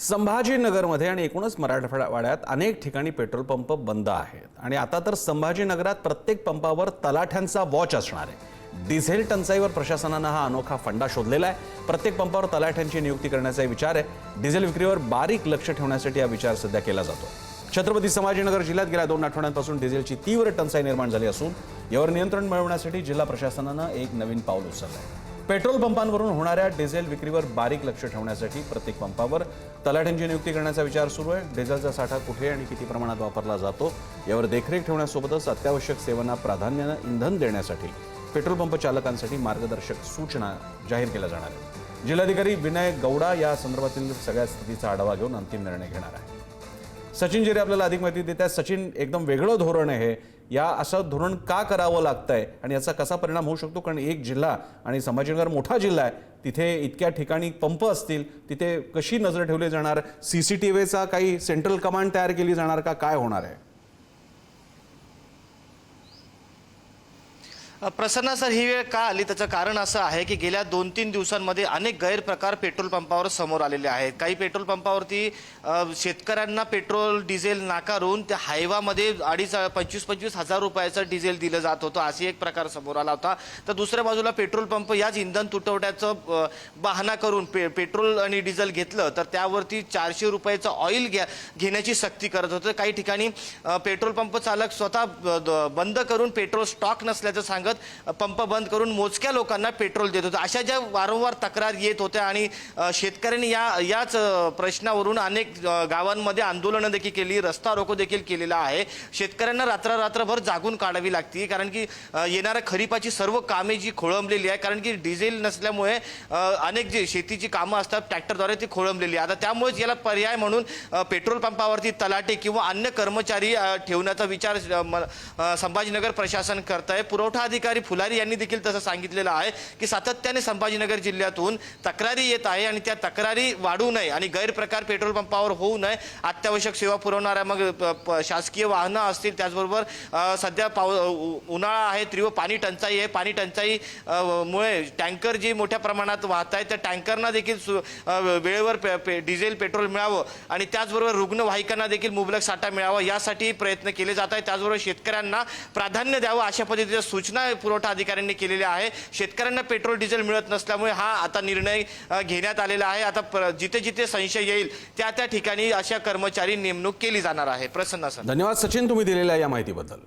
संभाजीनगरमध्ये आणि एकूणच मराठवाड्यात अनेक ठिकाणी पेट्रोल पंप बंद आहेत आणि आता तर संभाजीनगरात प्रत्येक पंपावर तलाठ्यांचा वॉच असणार आहे। डिझेल टंचाईवर प्रशासनाने हा अनोखा फंडा शोधलेला आहे। प्रत्येक पंपावर तलाठ्यांची नियुक्ती करण्याचा विचार आहे। डिझेल विक्रीवर बारीक लक्ष ठेवण्यासाठी हा विचार सध्या केला जातो। छत्रपती संभाजीनगर जिल्ह्यात गेल्या 2 आठवड्यांपासून डिझेलची तीव्र टंचाई निर्माण झाली असून यावर नियंत्रण मिळवण्यासाठी जिल्हा प्रशासनाने एक नवीन पाऊल उचलले आहे। पेट्रोल पंपांवरून होणाऱ्या डिझेल विक्रीवर बारीक लक्ष ठेवण्यासाठी प्रत्येक पंपावर तलाठ्यांची नियुक्ती करण्याचा विचार सुरू आहे। डिझेलचा साठा कुठे आणि किती प्रमाणात वापरला जातो यावर देखरेख ठेवण्यासोबतच अत्यावश्यक सेवांना प्राधान्याने इंधन देण्यासाठी पेट्रोल पंप चालकांसाठी मार्गदर्शक सूचना जाहीर केल्या जाणार आहेत। जिल्हाधिकारी विनय गौडा या संदर्भातील सगळ्या स्थितीचा आढावा घेऊन अंतिम निर्णय घेणार आहे। सचिन जिरे आपल्याला अधिक माहिती देत आहेत। सचिन, एकदम वेगळं धोरण आहे, या असं धोरण का करावं लागतंय आणि याचा कसा परिणाम होऊ शकतो? कारण एक जिल्हा आणि संभाजीनगर मोठा जिल्हा आहे, तिथे इतक्या ठिकाणी पंप असतील, तिथे कशी नजर ठेवली जाणार? सीसीटीव्हीचा काही सेंट्रल कमांड तयार केली जाणार का? काय होणार आहे? प्रसन्न सर, ही वेळ का आली त्याचं कारण असं आहे की गेल्या 2-3 दिवसांमध्ये अनेक गैरप्रकार पेट्रोल पंपावर समोर आलेले आहेत। काही पेट्रोल पंपावरती शेतकऱ्यांना पेट्रोल डिझेल नाकारून त्या हायवामध्ये 25-25 हजार रुपयाचं डिझेल दिलं जात होतं, अशी एक प्रकार समोर आला होता। तर दुसऱ्या बाजूला पेट्रोल पंप याच इंधन तुटवड्याचं बहाणा करून पेट्रोल आणि डिझेल घेतलं तर त्यावरती 400 रुपयाचं ऑइल घेण्याची सक्ती करत होतं। काही ठिकाणी पेट्रोल पंप चालक स्वतः बंद करून पेट्रोल स्टॉक नसल्याचं सांगत पंप बंद करून मोजक्या लोकांना पेट्रोल देत होते। अशा ज्या वारंवार तक्रार येत होत्या आणि शेतकऱ्यांनी याच प्रश्नावरून अनेक गावांमध्ये आंदोलनं देखील केली, रस्ता रोको देखील केलेला आहे। शेतकऱ्यांना रात्रभर जागून काढावी लागते, कारण की येणाऱ्या खरीपाची सर्व कामे जी खोळंबलेली आहे, कारण की डिझेल नसल्यामुळे अनेक जी शेतीची कामं असतात ट्रॅक्टरद्वारे ती खोळंबलेली आहे। आता त्यामुळेच याला पर्याय म्हणून पेट्रोल पंपावरती तलाठी किंवा अन्य कर्मचारी ठेवण्याचा विचार संभाजीनगर प्रशासन करत आहे। पुरवठा अधिकारी फुलारी यांनी देखील तसं सांगितलेलं आहे की सातत्याने संभाजीनगर जिल्ह्यातून तक्रारी येत आहे आणि त्या तक्रारी वाढू नये आणि गैरप्रकार पेट्रोल पंपावर होऊ नये। अत्यावश्यक सेवा पुरवणाऱ्या मग शासकीय वाहनं असतील, त्याचबरोबर सध्या उन्हाळा आहे, तीव्र पाणी टंचाई आहे, पाणी टंचाई मुळे टँकर जी मोठ्या प्रमाणात वाहत आहेत त्या टँकरना देखील वेळेवर डिझेल पेट्रोल मिळावं आणि त्याचबरोबर रुग्णवाहिकांना देखील मुबलक साठा मिळावा यासाठी प्रयत्न केले जात आहेत। त्याचबरोबर शेतकऱ्यांना प्राधान्य द्यावं अशा पद्धतीच्या सूचना पुरवठा अधिकाऱ्यांनी केलेल्या आहे। शेतकऱ्यांना पेट्रोल डिझेल मिळत नसल्यामुळे हा आता निर्णय घेण्यात आलेला आहे। आता जिथे जिथे संशय येईल त्या त्या ठिकाणी अशा कर्मचारी नेमणूक केली जाणार आहे। प्रसन्न सर, धन्यवाद सचिन, तुम्ही दिलेल्या या माहितीबद्दल।